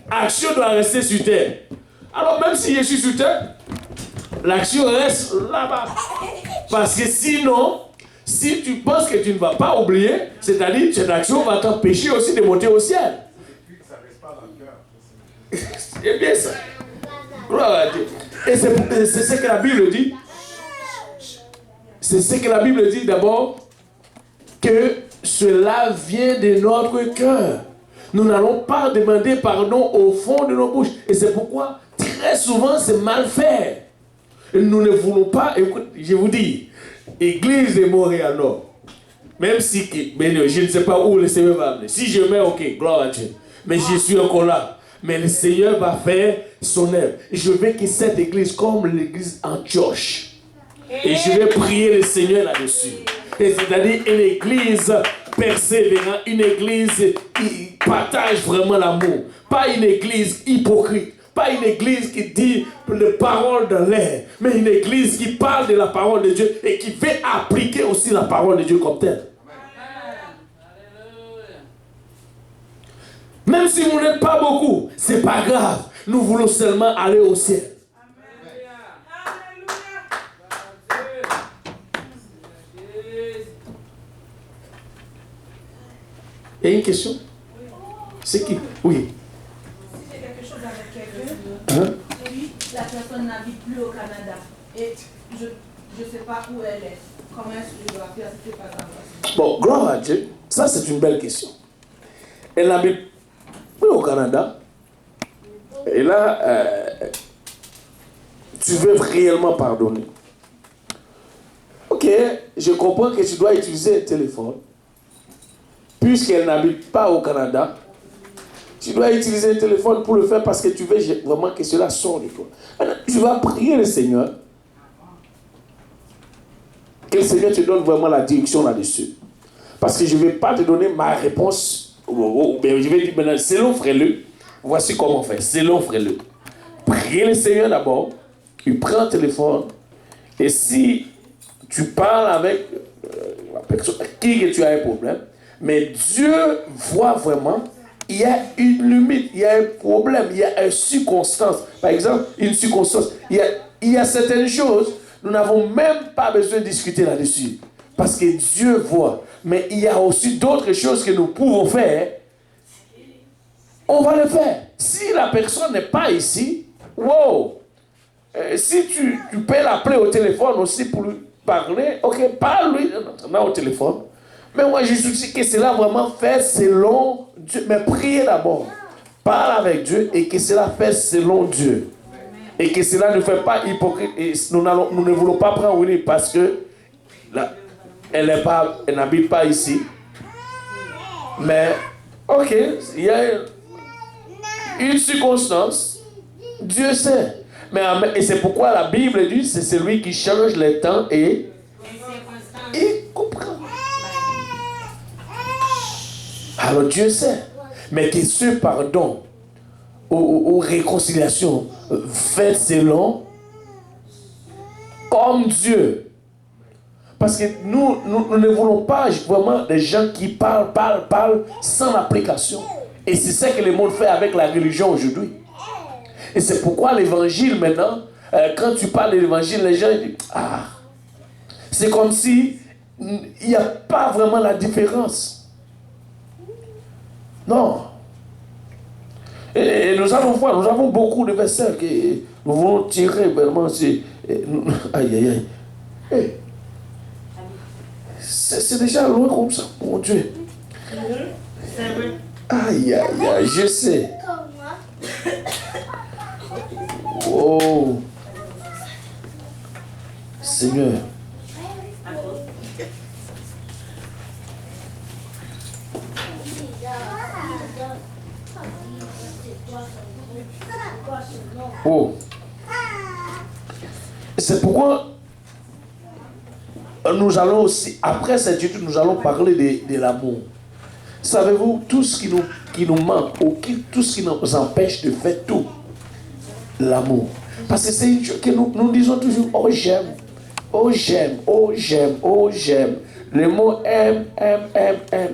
action doit rester sur terre. Alors même si je suis sur terre, l'action reste là-bas. Parce que sinon, si tu penses que tu ne vas pas oublier, c'est-à-dire que cette action va t'empêcher aussi de monter au ciel. C'est bien ça. Gloire à Dieu. Et c'est ce que la Bible dit. C'est ce que la Bible dit d'abord, que cela vient de notre cœur. Nous n'allons pas demander pardon au fond de nos bouches. Et c'est pourquoi, très souvent, c'est mal fait. Nous ne voulons pas, écoute, je vous dis, Église de Montréal-Nord, même si, je ne sais pas où le Seigneur va amener. Si je mets, ok, gloire à Dieu. Mais je suis encore là. Mais le Seigneur va faire son œuvre. Je veux que cette église, comme l'église Antioche, et je vais prier le Seigneur là-dessus. Et c'est-à-dire une église persévérante, une église qui partage vraiment l'amour. Pas une église hypocrite. Pas une église qui dit les paroles de l'air, mais une église qui parle de la parole de Dieu et qui fait appliquer aussi la parole de Dieu comme telle. Même si vous n'êtes pas beaucoup, c'est pas grave. Nous voulons seulement aller au ciel. Il y a une question? C'est qui? Oui. Si j'ai quelque chose avec quelqu'un, et puis la personne n'habite plus au Canada, et je ne sais pas où elle est, comment est-ce que je dois faire si c'est pas grave? Bon, gloire à Dieu. Ça, c'est une belle question. Elle n'habite plus au Canada. Et là, tu veux réellement pardonner. Ok, je comprends que tu dois utiliser un téléphone. Puisqu'elle n'habite pas au Canada, tu dois utiliser un téléphone pour le faire parce que tu veux vraiment que cela sorte de toi. Alors, tu vas prier le Seigneur. Que le Seigneur te donne vraiment la direction là-dessus. Parce que je ne vais pas te donner ma réponse. Mais je vais dire maintenant, c'est long, frère-le. Voici comment faire. C'est long, frère-le. Priez le Seigneur d'abord. Il prend le téléphone. Et si tu parles avec la personne avec qui que tu as un problème, mais Dieu voit vraiment, il y a une limite, il y a un problème, il y a une circonstance. Par exemple, une circonstance. Il y a certaines choses, nous n'avons même pas besoin de discuter là-dessus. Parce que Dieu voit. Mais il y a aussi d'autres choses que nous pouvons faire. On va le faire. Si la personne n'est pas ici, wow. Si tu peux l'appeler au téléphone aussi pour lui parler, ok, parle-lui au téléphone. Mais moi, je suis que cela vraiment fait selon Dieu. Mais priez d'abord. Parle avec Dieu et que cela fait selon Dieu. Et que cela ne fait pas hypocrite. Et nous ne voulons pas prendre Winnie parce que là, elle n'habite pas ici. Mais, ok, il y a une circonstance. Dieu sait. Et c'est pourquoi la Bible dit c'est celui qui change les temps et comprend. Alors Dieu sait. Mais que ce pardon ou réconciliation fait selon comme Dieu. Parce que nous ne voulons pas vraiment des gens qui parlent sans application. Et c'est ça que le monde fait avec la religion aujourd'hui. Et c'est pourquoi l'évangile maintenant, quand tu parles de l'évangile, les gens disent ah, c'est comme si il n'y a pas vraiment la différence. Non. Et nous allons voir, nous avons beaucoup de versets que nous voulons tirer vraiment. Aïe, aïe, aïe. C'est déjà loin comme ça, mon Dieu. Aïe, aïe, aïe, je sais. Oh. Seigneur. Oh. C'est pourquoi nous allons aussi, après cette étude, nous allons parler de l'amour. Savez-vous, tout ce qui nous manque, ou tout ce qui nous empêche de faire tout, l'amour. Parce que c'est une chose que nous disons toujours, oh j'aime, oh j'aime, oh j'aime, oh j'aime. Le mot aime,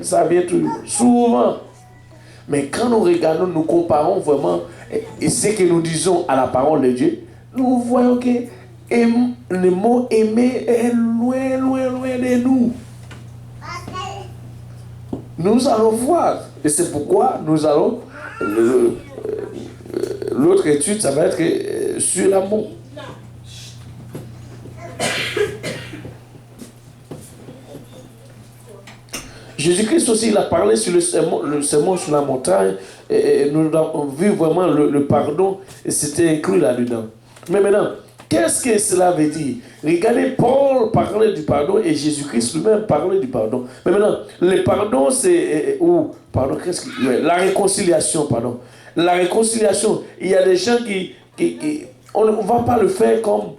ça vient toujours, souvent. Mais quand nous regardons, nous comparons vraiment et ce que nous disons à la parole de Dieu, nous voyons que le mot aimer est loin, loin, loin de nous. Nous allons voir. Et c'est pourquoi nous allons... L'autre étude, ça va être sur l'amour. Jésus-Christ aussi, il a parlé sur le sermon sur la montagne. Et nous avons vu vraiment le pardon. Et c'était inclus là-dedans. Mais maintenant, qu'est-ce que cela veut dire? Regardez, Paul parlait du pardon et Jésus-Christ lui-même parlait du pardon. Mais maintenant, le pardon, c'est... la réconciliation, pardon. La réconciliation, il y a des gens qui on ne va pas le faire comme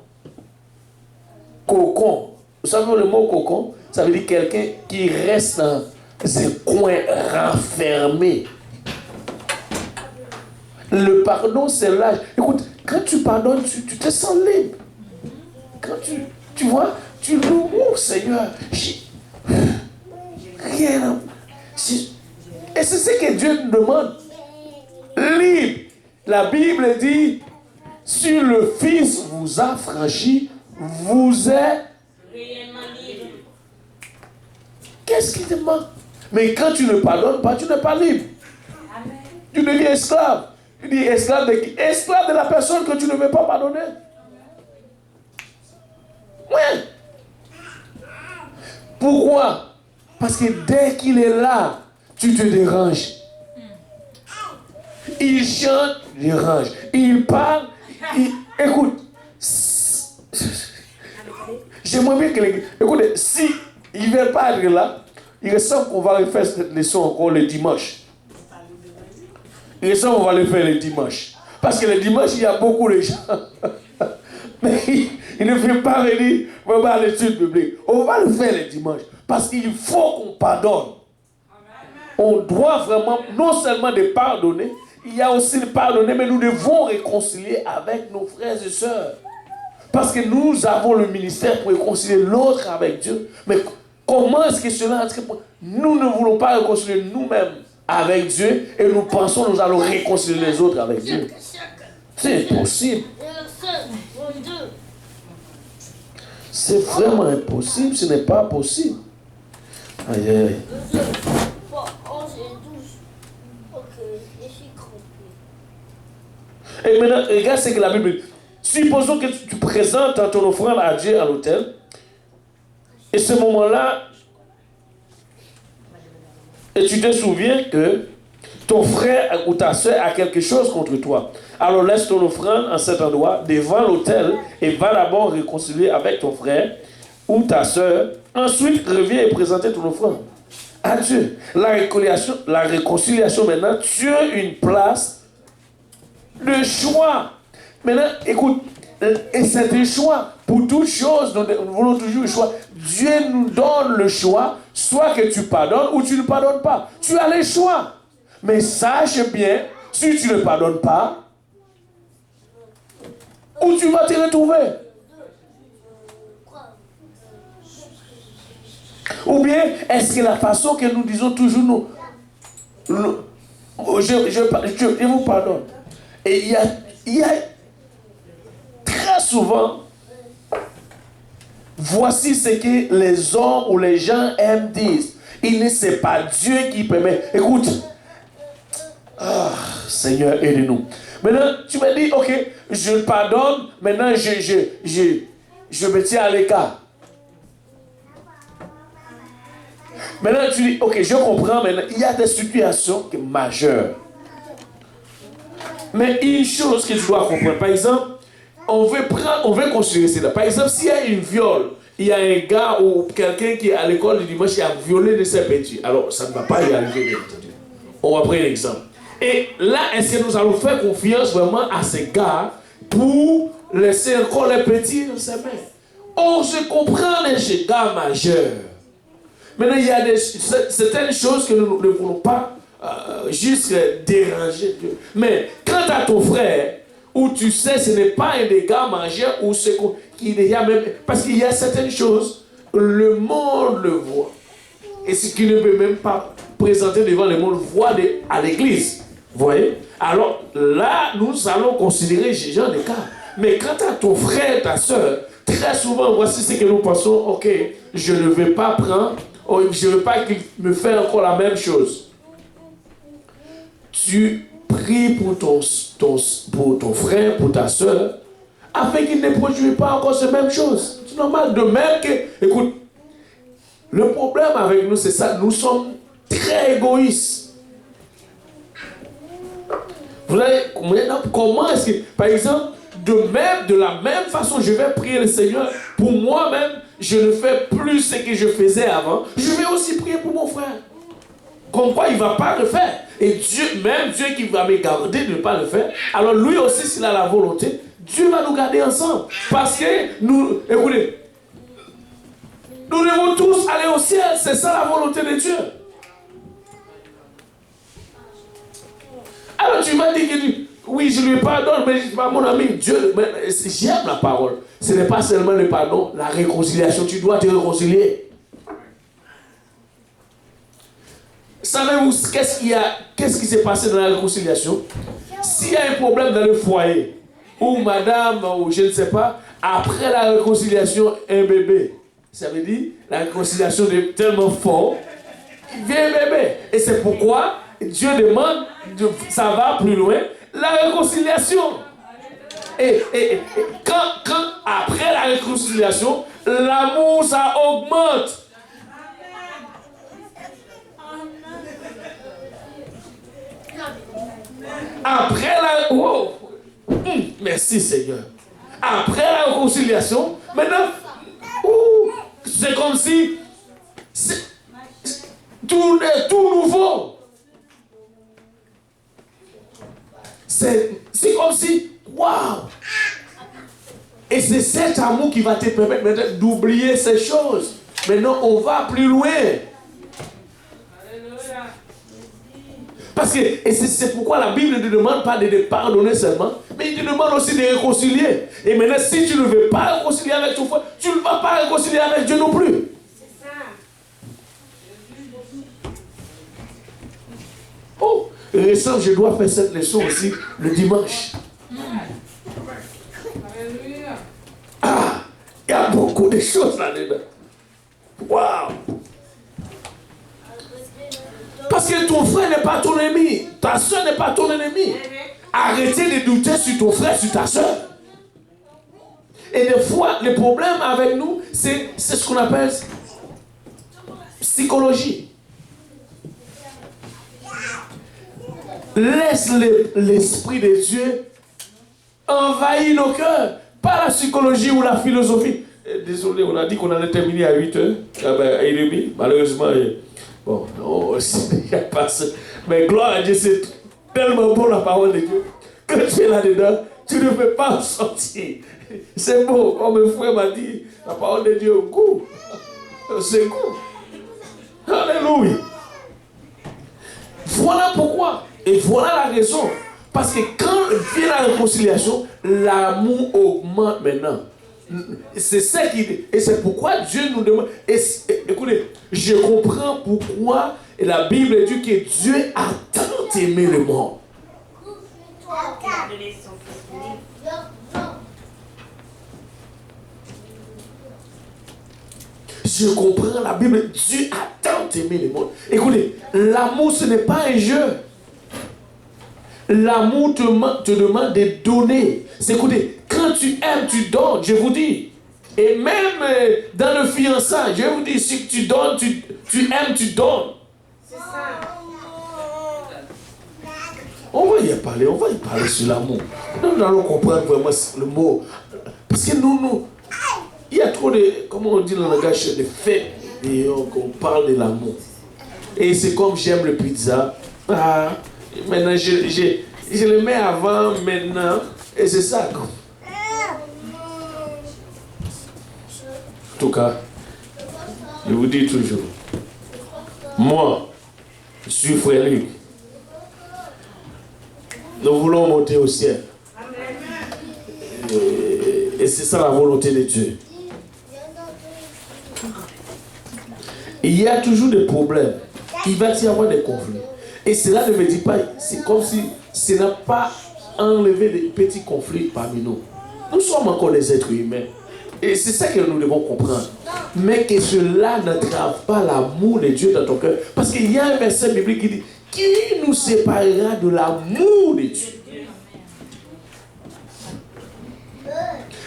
cocon. Vous savez le mot cocon? Ça veut dire quelqu'un qui reste dans un coin renfermé. Le pardon, c'est l'âge. Écoute, quand tu pardonnes, tu te sens libre. Quand tu vois, tu loues, oh Seigneur, rien. Et c'est ce que Dieu nous demande. Libre. La Bible dit, si le Fils vous a franchi, vous êtes réellement libre. Qu'est-ce qu'il demande? Mais quand tu ne pardonnes pas, tu n'es pas libre. Amen. Tu deviens esclave. Tu dis esclave de qui? Esclave de la personne que tu ne veux pas pardonner. Oui. Pourquoi? Parce que dès qu'il est là, tu te déranges. Il chante, il dérange. Il parle, écoute. J'aimerais bien que les... Écoutez, si il ne veut pas être là, il ressemble qu'on va le faire cette leçon encore le dimanche. Il ressemble qu'on va le faire le dimanche. Parce que le dimanche, il y a beaucoup de gens. Mais il ne fait pas venir vraiment à l'étude biblique. On va le faire le dimanche. Parce qu'il faut qu'on pardonne. On doit vraiment, non seulement de pardonner, il y a aussi de pardonner, mais nous devons réconcilier avec nos frères et sœurs. Parce que nous avons le ministère pour réconcilier l'autre avec Dieu. Mais comment est-ce que cela... Nous ne voulons pas réconcilier nous-mêmes avec Dieu et nous pensons que nous allons réconcilier les autres avec Dieu. C'est impossible. C'est vraiment impossible, ce n'est pas possible. Aïe, aïe, aïe. Et maintenant, regarde ce que la Bible dit. Supposons que tu présentes ton offrande à Dieu à l'autel. Et ce moment-là, et tu te souviens que ton frère ou ta soeur a quelque chose contre toi. Alors laisse ton offrande en cet endroit, devant l'autel, et va d'abord réconcilier avec ton frère ou ta soeur. Ensuite, reviens et présente ton offrande à Dieu. La réconciliation maintenant, tu as une place de choix. Maintenant, écoute, et c'est un choix. Pour toutes choses, nous voulons toujours le choix. Dieu nous donne le choix, soit que tu pardonnes ou tu ne pardonnes pas. Tu as le choix. Mais sache bien, si tu ne pardonnes pas, où tu vas te retrouver? Ou bien, est-ce que la façon que nous disons toujours, je vous pardonne. Et il y a très souvent, voici ce que les hommes ou les gens aiment dire. C'est pas Dieu qui permet. Écoute, Seigneur, aide-nous. Maintenant, tu me dis, ok, je pardonne, maintenant je me tiens à l'écart. Maintenant, tu dis, ok, je comprends, maintenant, il y a des situations majeures. Mais une chose que tu dois comprendre, par exemple, on veut considérer cela. Par exemple, s'il y a une viol, il y a un gars ou quelqu'un qui est à l'école du dimanche, qui a violé de ses petits. Alors, ça ne va pas y arriver, bien entendu. On va prendre un exemple. Et là, est-ce que nous allons faire confiance vraiment à ces gars pour laisser encore les petits dans ses mains? On se comprend les gars majeurs. Maintenant, il y a certaines choses que nous ne voulons pas juste déranger Dieu. Mais quant à ton frère, où tu sais ce n'est pas un dégât majeur, ou ce qu'il y a même... Parce qu'il y a certaines choses, le monde le voit. Et ce qui ne peut même pas présenter devant le monde voient à l'église. Vous voyez? Alors là, nous allons considérer ce genre de cas. Mais quant à ton frère, ta soeur, très souvent, voici ce que nous pensons. Ok, je ne vais pas prendre, je ne veux pas qu'il me fasse encore la même chose. Tu pries pour ton frère, pour ta soeur, afin qu'il ne produise pas encore ces mêmes choses. C'est normal. De même que, écoute, le problème avec nous, c'est ça. Nous sommes très égoïstes. Vous allez, comment est-ce que, par exemple, de la même façon, je vais prier le Seigneur pour moi-même, je ne fais plus ce que je faisais avant. Je vais aussi prier pour mon frère. Comme quoi, il ne va pas le faire. Et Dieu, même Dieu qui va me garder de ne pas le faire, alors lui aussi, s'il a la volonté, Dieu va nous garder ensemble. Parce que nous, écoutez, nous devons tous aller au ciel. C'est ça la volonté de Dieu. Alors tu m'as dit que oui, je lui pardonne, mais mon ami, Dieu, j'aime la parole. Ce n'est pas seulement le pardon, la réconciliation. Tu dois te réconcilier. Savez-vous qu'est-ce qui s'est passé dans la réconciliation? S'il y a un problème dans le foyer, ou madame, ou je ne sais pas, après la réconciliation, un bébé, ça veut dire la réconciliation est tellement forte, il vient un bébé. Et c'est pourquoi Dieu demande, ça va plus loin, la réconciliation. Et quand après la réconciliation, l'amour, ça augmente. Après la... Oh. Merci Seigneur. Après la réconciliation, maintenant, c'est comme si tout est tout nouveau. C'est comme si, waouh! Et c'est cet amour qui va te permettre maintenant d'oublier ces choses. Maintenant, on va plus loin. Parce que, et c'est pourquoi la Bible ne demande pas de pardonner seulement, mais il te demande aussi de réconcilier. Et maintenant, si tu ne veux pas réconcilier avec ton frère, tu ne vas pas réconcilier avec Dieu non plus. C'est ça. Oh, récemment, je dois faire cette leçon aussi le dimanche. Ah, il y a beaucoup de choses là-dedans. Waouh! Parce que ton frère n'est pas ton ennemi. Ta soeur n'est pas ton ennemi. Arrêtez de douter sur ton frère, sur ta soeur. Et des fois, le problème avec nous, c'est ce qu'on appelle psychologie. Laisse l'Esprit de Dieu envahir nos cœurs. Pas la psychologie ou la philosophie. Désolé, on a dit qu'on allait terminer à 8h. À 8h30. Malheureusement, bon, non, il n'y a pas ça. Mais gloire à Dieu, c'est tellement bon la parole de Dieu. Quand tu es là-dedans, tu ne peux pas en sortir. C'est beau, comme un frère m'a dit, la parole de Dieu au goût. C'est goût. Alléluia. Voilà pourquoi. Et voilà la raison. Parce que quand vient la réconciliation, l'amour augmente maintenant. C'est ça qui... Et c'est pourquoi Dieu nous demande... Écoutez, je comprends pourquoi la Bible dit que Dieu a tant aimé le monde. Je comprends la Bible. Dieu a tant aimé le monde. Écoutez, l'amour, ce n'est pas un jeu. L'amour te demande de donner. Écoutez, quand tu aimes, tu donnes, je vous dis. Et même dans le fiançailles, je vous dis, si tu donnes, tu aimes, tu donnes. C'est ça. On va y parler sur l'amour. Nous allons comprendre vraiment le mot. Parce que nous, il y a trop de, comment on dit dans le langage, de faits, et on parle de l'amour. Et c'est comme j'aime le pizza. Ah, maintenant, je le mets avant, maintenant, et c'est ça. En tout cas, je vous dis toujours, moi, je suis frère Luc. Nous voulons monter au ciel. Et c'est ça la volonté de Dieu. Il y a toujours des problèmes. il va y avoir des conflits. Et cela ne me dit pas, c'est comme si ce n'a pas enlevé des petits conflits parmi nous. Nous sommes encore des êtres humains. Et c'est ça que nous devons comprendre. Mais que cela n'entrave pas l'amour de Dieu dans ton cœur. Parce qu'il y a un verset biblique qui dit, qui nous séparera de l'amour de Dieu?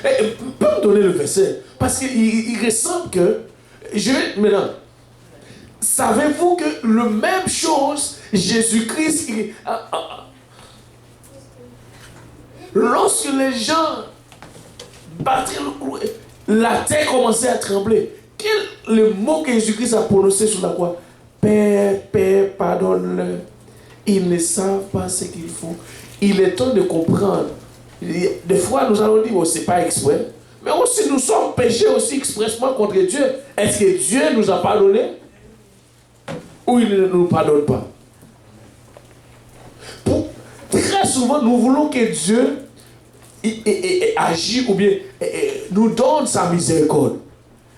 Et, peut me donner le verset? Parce qu'il ressemble que, je vais maintenant, savez-vous que le même chose, Jésus-Christ, lorsque les gens battaient le clou, la terre commençait à trembler. Quel le mot que Jésus-Christ a prononcé sur la croix? Père, Père, pardonne-leur. Ils ne savent pas ce qu'il faut. Il est temps de comprendre. Des fois, nous allons dire, oh, c'est pas exprès. Mais aussi, nous sommes péchés aussi expressement contre Dieu. Est-ce que Dieu nous a pardonné? Ou il ne nous pardonne pas? Très souvent, nous voulons que Dieu agisse ou bien nous donne sa miséricorde.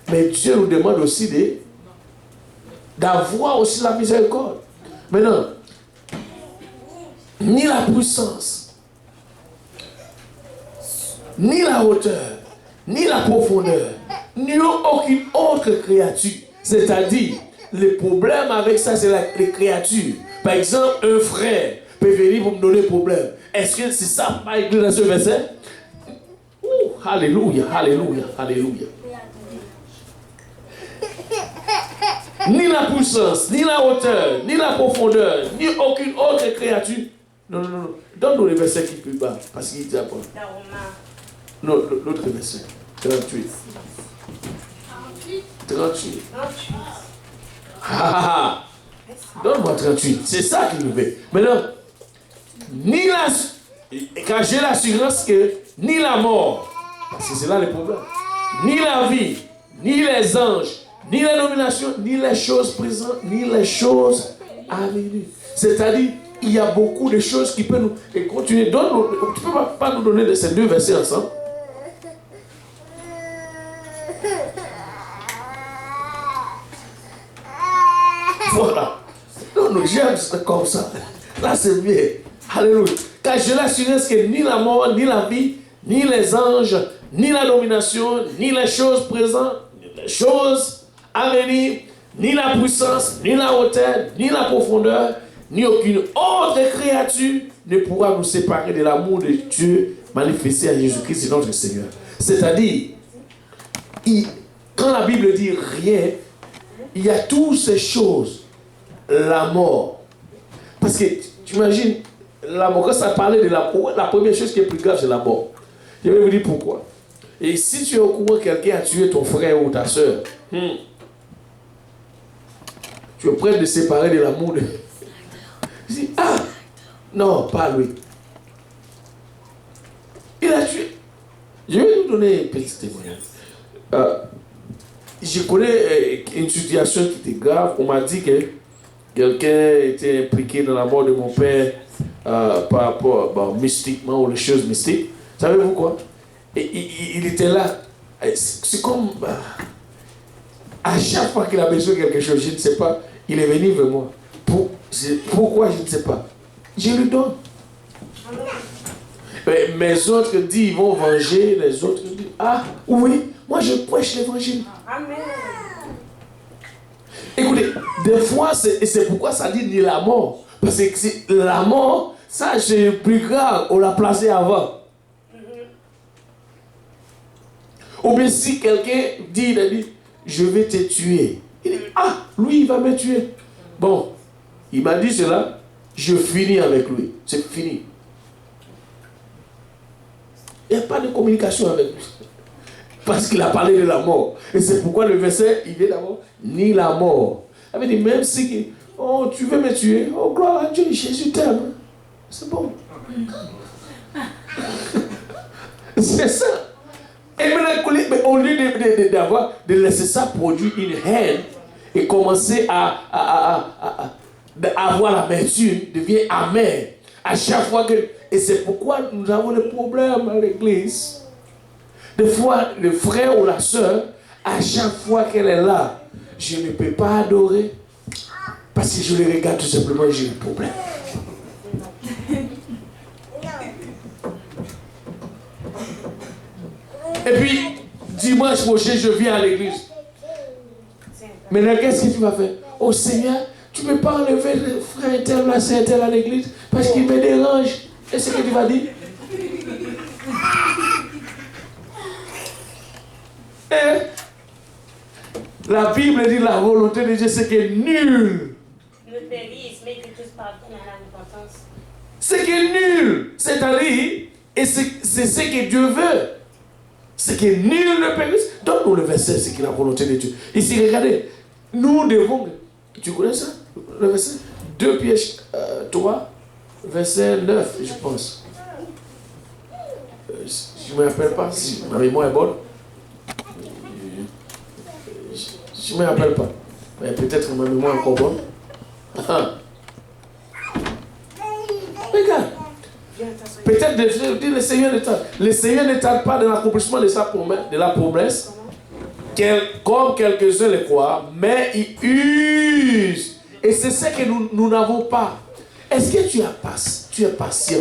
Mais Dieu nous demande aussi d'avoir aussi la miséricorde. Maintenant, ni la puissance, ni la hauteur, ni la profondeur, ni aucune autre créature. C'est-à-dire, le problème avec ça, c'est les créatures. Par exemple, un frère peut venir pour me donner problème. Est-ce que c'est ça pas écrit dans ce verset? Alléluia, alléluia, alléluia. Ni la puissance, ni la hauteur, ni la profondeur, ni aucune autre créature. Non, non, non. Donne-nous le verset qui est plus bas, parce qu'il dit après. Non, l'autre verset. 38. 38. Ah, donne-moi 38. C'est ça qui nous fait. Maintenant, quand j'ai l'assurance que ni la mort, parce que c'est là le problème, ni la vie, ni les anges, ni la nomination, ni les choses présentes, ni les choses à venir. C'est-à-dire, il y a beaucoup de choses qui peuvent nous... Et continuer. Tu ne peux pas nous donner ces deux versets ensemble. Voilà. Non, non, j'aime comme ça. Là, c'est bien. Alléluia. Car je l'assurance que ni la mort, ni la vie, ni les anges, ni la domination, ni les choses présentes, ni les choses à venir, ni la puissance, ni la hauteur, ni la profondeur, ni aucune autre créature ne pourra nous séparer de l'amour de Dieu manifesté à Jésus-Christ, notre Seigneur. C'est-à-dire, quand la Bible dit rien, il y a toutes ces choses. La mort. Parce que, tu imagines, la mort, quand ça parlait de la première chose qui est plus grave, c'est la mort. Je vais vous dire pourquoi. Et si tu es au courant que quelqu'un a tué ton frère ou ta soeur, tu es prêt de séparer de l'amour de... Je dis, ah, non, pas lui. Il a tué. Je vais vous donner un petit témoignage. Je connais une situation qui était grave. On m'a dit que quelqu'un était impliqué dans la mort de mon père par rapport, mystiquement, ou les choses mystiques. Savez-vous quoi? Et il était là. C'est comme... à chaque fois qu'il a besoin de quelque chose, je ne sais pas, il est venu vers moi. Pourquoi, je ne sais pas. Je lui donne. Mais mes autres disent, ils vont venger. Les autres disent, ah, oui, moi je prêche l'évangile. Amen. Écoutez, des fois, c'est pourquoi ça dit ni la mort. Parce que la mort, ça c'est plus grave, on l'a placé avant. Ou bien si quelqu'un dit, je vais te tuer. Il dit, ah, lui il va me tuer. Bon, il m'a dit cela, je finis avec lui. C'est fini. Il n'y a pas de communication avec lui. Parce qu'il a parlé de la mort. Et c'est pourquoi le verset, il vient d'abord, ni la mort. Il avait dit, même si, oh, tu veux me tuer, oh, gloire à Dieu, Jésus t'aime. C'est bon. C'est ça. Et maintenant, au lieu de laisser ça produire une haine et commencer à avoir l'amertume, devient amer. À chaque fois que... Et c'est pourquoi nous avons des problèmes à l'église. Des fois, le frère ou la soeur, à chaque fois qu'elle est là, je ne peux pas adorer. Parce Parce que je les regarde tout simplement et j'ai un problème. Et puis, dimanche prochain, je viens à l'église. Maintenant, qu'est-ce que tu vas faire? Oh Seigneur, tu ne peux pas enlever le frère tel, la sœur telle à l'église parce qu'il me dérange. Et ce que tu vas dire? Et la Bible dit la volonté de Dieu, c'est que nul ne périsse, mais que tous parviennent à la repentance. C'est que nul, c'est-à-dire, et c'est ce que Dieu veut. C'est que nul ne périsse. Donne-nous le verset, c'est que la volonté de Dieu. Ici, regardez, nous devons, tu connais ça? Le verset 2 Pierre 3, verset 9, je pense. Je ne me rappelle pas si ma mémoire est bonne. Je ne me rappelle pas. Mais peut-être que ma mémoire est encore bonne. Regarde. Peut-être le Seigneur ne tarde. Le Seigneur ne tarde pas dans l'accomplissement de la promesse, comme quelques-uns le croient, mais il use. Et c'est ce que nous n'avons pas. Est-ce que tu es patient?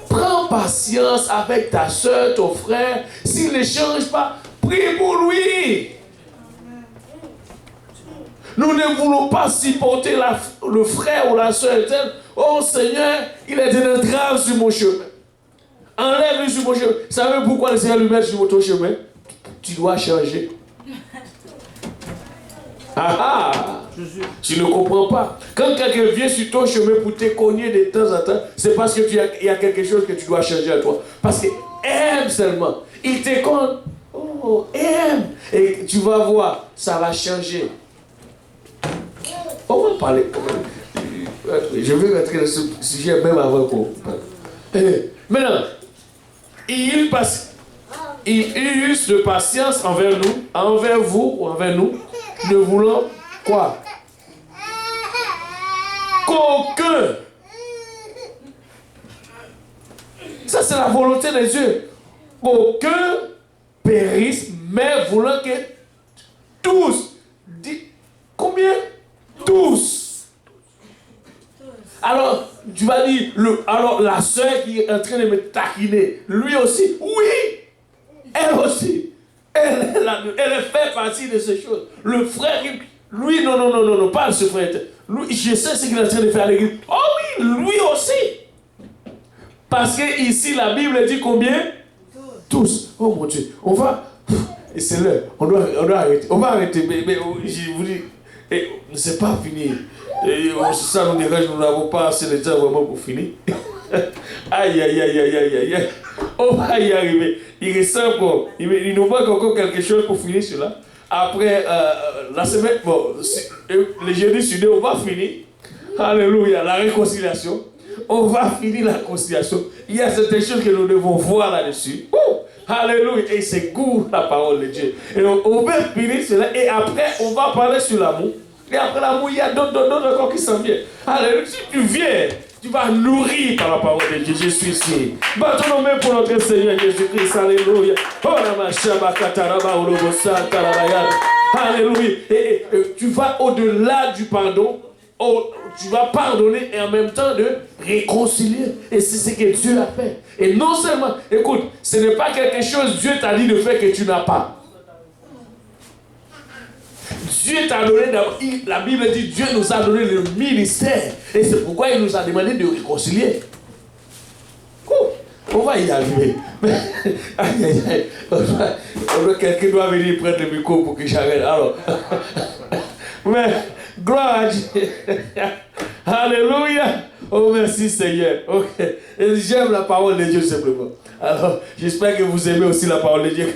Prends patience avec ta soeur, ton frère. S'il ne change pas, prie pour lui. Nous ne voulons pas supporter le frère ou la soeur tel. Oh Seigneur, il est une entrave sur mon chemin. Enlève-le sur mon chemin. Vous savez pourquoi le Seigneur lui met sur ton chemin? Tu dois changer. Tu ne comprends pas. Quand quelqu'un vient sur ton chemin pour te cogner de temps en temps, c'est parce qu'il y a quelque chose que tu dois changer à toi. Parce qu'il aime seulement. Il te compte. Oh, aime. Et tu vas voir, ça va changer. On va parler. Je vais rentrer dans ce sujet même avant qu'on parle. Maintenant, il use de patience envers nous, envers vous ou envers nous, ne voulant quoi? Qu'aucun. Ça, c'est la volonté de Dieu. Qu'aucun périsse, mais voulant que tous. Combien? Tous. Alors, tu vas dire, alors la soeur qui est en train de me taquiner, lui aussi, oui, elle aussi. Elle fait partie de ces choses. Le frère, lui, non, pas ce frère. Lui, je sais ce qu'il est en train de faire à l'église. Oh oui, lui aussi. Parce que ici, la Bible dit combien? Tous. Oh mon Dieu, on va. Et c'est l'heure. On doit arrêter. On va arrêter. Mais je vous dis, c'est pas fini. Et ça nous dérange, nous n'avons pas assez de temps vraiment pour finir. Aïe. On va y arriver. Il reste encore. Il nous manque encore quelque chose pour finir cela. Après, la semaine, le jeudi sur 2, on va finir. Alléluia, la réconciliation. On va finir la réconciliation. Il y a certaines choses que nous devons voir là-dessus. Alléluia. Et c'est court la parole de Dieu. Et on va finir cela. Et après, on va parler sur l'amour. Et après l'amour, il y a d'autres encore qui s'en viennent. Alléluia. Si tu viens, tu vas nourrir par la parole de Dieu. Je suis ici. Battons nos mains pour notre Seigneur Jésus-Christ. Alléluia. Alléluia. Et tu vas au-delà du pardon. Tu vas pardonner et en même temps de réconcilier. Et c'est ce que Dieu a fait. Et non seulement, écoute, ce n'est pas quelque chose que Dieu t'a dit de faire que tu n'as pas. Dieu t'a donné, la Bible dit, Dieu nous a donné le ministère. Et c'est pourquoi il nous a demandé de réconcilier. On va y arriver. Quelqu'un doit venir prendre le micro pour que j'arrête. Alors, mais, gloire à Dieu. Alléluia. Oh, merci Seigneur. Okay. J'aime la parole de Dieu simplement. Alors, j'espère que vous aimez aussi la parole de Dieu.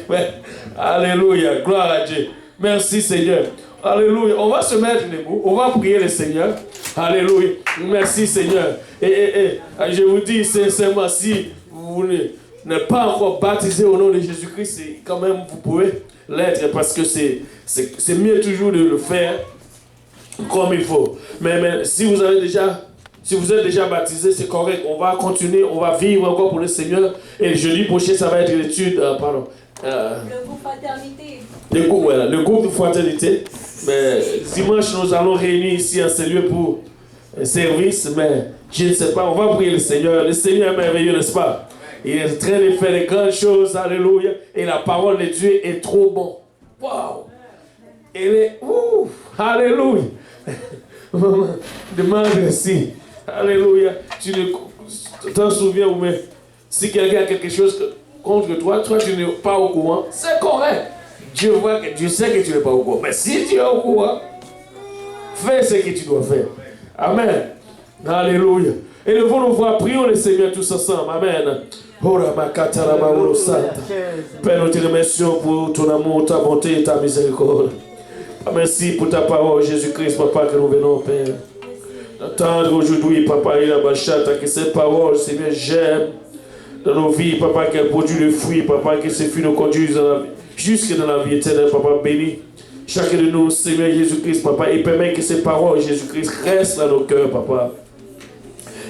Alléluia. Gloire à Dieu. Merci Seigneur. Alléluia. On va se mettre debout. On va prier le Seigneur. Alléluia. Merci Seigneur. Et je vous dis sincèrement, si vous n'êtes pas encore baptisé au nom de Jésus-Christ, quand même vous pouvez l'être parce que c'est mieux toujours de le faire comme il faut. Mais si vous avez déjà Si vous êtes déjà baptisé, c'est correct. On va continuer, on va vivre encore pour le Seigneur. Et jeudi prochain, ça va être l'étude, le groupe fraternité. Le groupe de fraternité. Mais dimanche, nous allons réunir ici en ce lieu pour un service. Mais je ne sais pas, on va prier le Seigneur. Le Seigneur est merveilleux, n'est-ce pas? Il est en train de faire de grandes choses. Alléluia. Et la parole de Dieu est trop bon. Waouh! Elle est... Ouh! Alléluia! Demande si. Alléluia. Tu t'en souviens ou même si quelqu'un a quelque chose contre toi, toi tu n'es pas au courant, c'est correct. Dieu voit que Dieu sait que tu n'es pas au courant. Mais si tu es au courant, fais ce que tu dois faire. Amen. Alléluia. Et nous voulons voir, prions le Seigneur tous ensemble. Amen. Père, nous te remercions pour ton amour, ta bonté et ta miséricorde. Merci pour ta parole, Jésus-Christ, Papa, que nous venons, Père. D'entendre aujourd'hui, Papa, il a bachata, que cette parole, Seigneur, j'aime dans nos vies, Papa, qu'elle produit le fruit, Papa, que ces fruits nous conduisent jusque dans la vie éternelle, Papa, béni. Chacun de nous, Seigneur Jésus-Christ, Papa, et permet que ces paroles, Jésus-Christ, restent dans nos cœurs, Papa.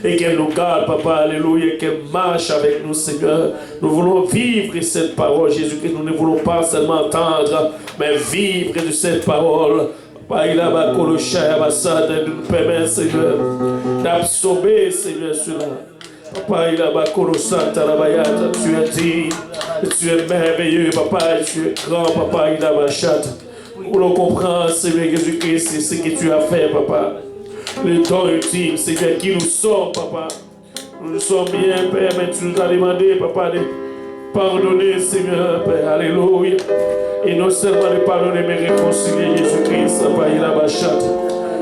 Et qu'elle nous garde, Papa, alléluia, qu'elle marche avec nous, Seigneur. Nous voulons vivre cette parole, Jésus-Christ. Nous ne voulons pas seulement entendre, mais vivre de cette parole. Papa, il a ma colocha, ma sade, nous permet, Seigneur, d'absorber, Seigneur, cela. Papa, il a ma colocha, talabayata, tu es digne, tu es merveilleux, Papa, tu es grand, Papa, il a ma chatte. Nous voulons comprendre, Seigneur Jésus-Christ, c'est ce que tu as fait, Papa. Le temps ultime, Seigneur, qui nous sommes, Papa. Nous sommes bien, Père, mais tu nous as demandé, Papa, de pardonner, Seigneur, Père. Alléluia. Et non seulement de pardonner, mais réconcilier Jésus-Christ, Papa, il a bachate.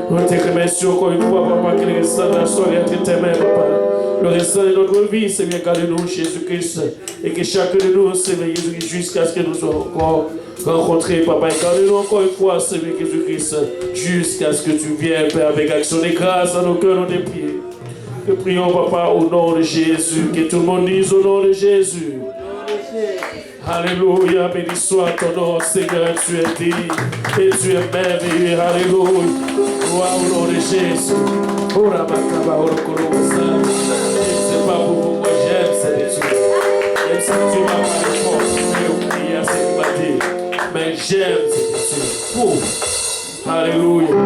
Nous te remercions encore une fois, Papa, que le restant de la soirée est entre tes mains, Papa. Le restant de notre vie, Seigneur, garde-nous, Jésus-Christ. Et que chacun de nous, Seigneur, Jésus-Christ, jusqu'à ce que nous soyons encore rencontrés, Papa. Et garde-nous encore une fois, Seigneur, Jésus-Christ, jusqu'à ce que tu viennes, Père, avec action de grâce à nos cœurs, nous te prions. Que prions, Papa, au nom de Jésus. Que tout le monde dise au nom de Jésus. Alléluia, béni soit ton nom, Seigneur, tu es digne et tu es merveilleux. Alléluia, gloire au nom de Jésus. C'est pas pour vous, moi j'aime cette étude. Même si tu m'as pas répondu à ce que tu m'as dit, mais j'aime cette étude. Alléluia.